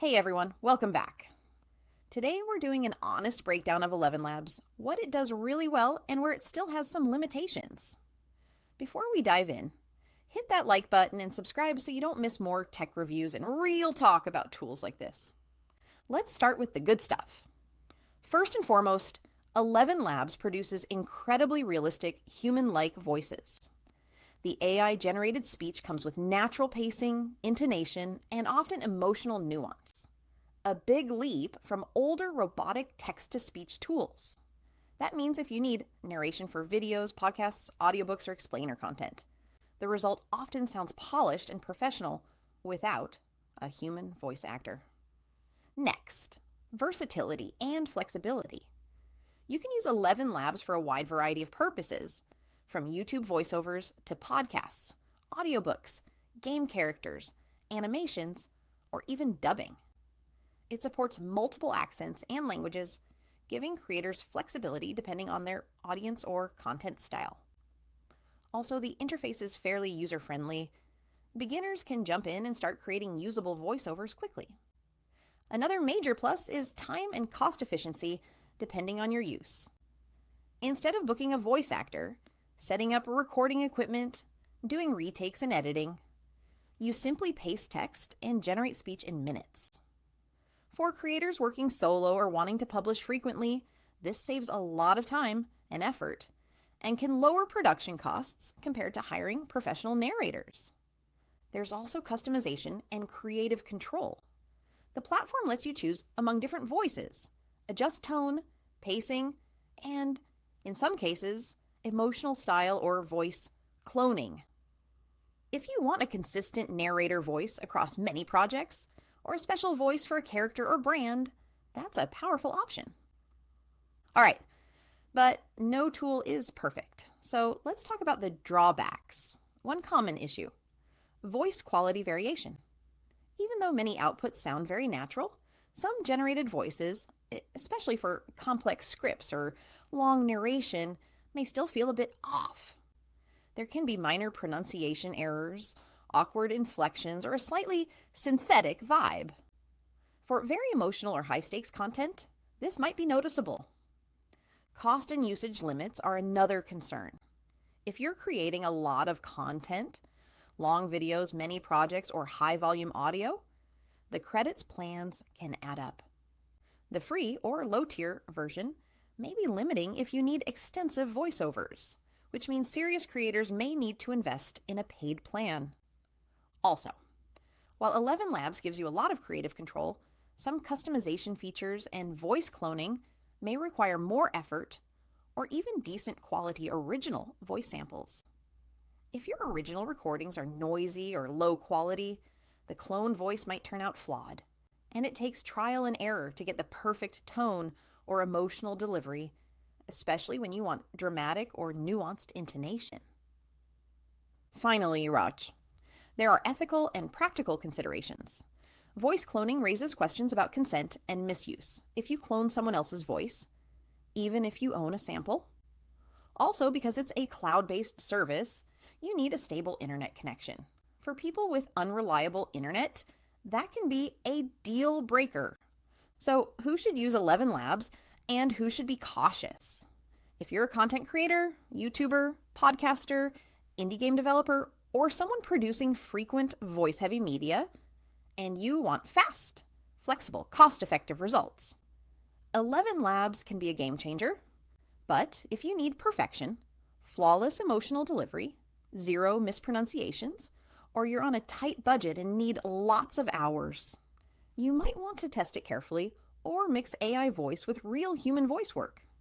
Hey everyone, welcome back. Today we're doing an honest breakdown of 11 Labs, what it does really well and where it still has some limitations. Before we dive in, hit that like button and subscribe so you don't miss more tech reviews and real talk about tools like this. Let's start with the good stuff. First and foremost, 11 Labs produces incredibly realistic, human-like voices. The AI-generated speech comes with natural pacing, intonation, and often emotional nuance. A big leap from older robotic text-to-speech tools. That means if you need narration for videos, podcasts, audiobooks, or explainer content, the result often sounds polished and professional without a human voice actor. Next, versatility and flexibility. You can use 11 Labs for a wide variety of purposes, from YouTube voiceovers to podcasts, audiobooks, game characters, animations, or even dubbing. It supports multiple accents and languages, giving creators flexibility depending on their audience or content style. Also, the interface is fairly user-friendly. Beginners can jump in and start creating usable voiceovers quickly. Another major plus is time and cost efficiency depending on your use. Instead of booking a voice actor, setting up recording equipment, doing retakes and editing, you simply paste text and generate speech in minutes. For creators working solo or wanting to publish frequently, this saves a lot of time and effort and can lower production costs compared to hiring professional narrators. There's also customization and creative control. The platform lets you choose among different voices, adjust tone, pacing, and, in some cases, emotional style or voice cloning. If you want a consistent narrator voice across many projects, or a special voice for a character or brand, that's a powerful option. All right, but no tool is perfect. So let's talk about the drawbacks. One common issue: voice quality variation. Even though many outputs sound very natural, some generated voices, especially for complex scripts or long narration, may still feel a bit off. There can be minor pronunciation errors, awkward inflections, or a slightly synthetic vibe. For very emotional or high-stakes content, this might be noticeable. Cost and usage limits are another concern. If you're creating a lot of content, long videos, many projects, or high-volume audio, the credits plans can add up. The free or low-tier version may be limiting if you need extensive voiceovers, which means serious creators may need to invest in a paid plan. Also, while 11 Labs gives you a lot of creative control, some customization features and voice cloning may require more effort or even decent quality original voice samples. If your original recordings are noisy or low quality, the clone voice might turn out flawed, and it takes trial and error to get the perfect tone or emotional delivery, especially when you want dramatic or nuanced intonation. Finally, Raj, there are ethical and practical considerations. Voice cloning raises questions about consent and misuse if you clone someone else's voice, even if you own a sample. Also, because it's a cloud-based service, you need a stable internet connection. For people with unreliable internet, that can be a deal breaker. So, who should use 11 Labs and who should be cautious? If you're a content creator, YouTuber, podcaster, indie game developer, or someone producing frequent voice-heavy media, and you want fast, flexible, cost-effective results, 11 Labs can be a game changer. But if you need perfection, flawless emotional delivery, zero mispronunciations, or you're on a tight budget and need lots of hours, you might want to test it carefully or mix AI voice with real human voice work.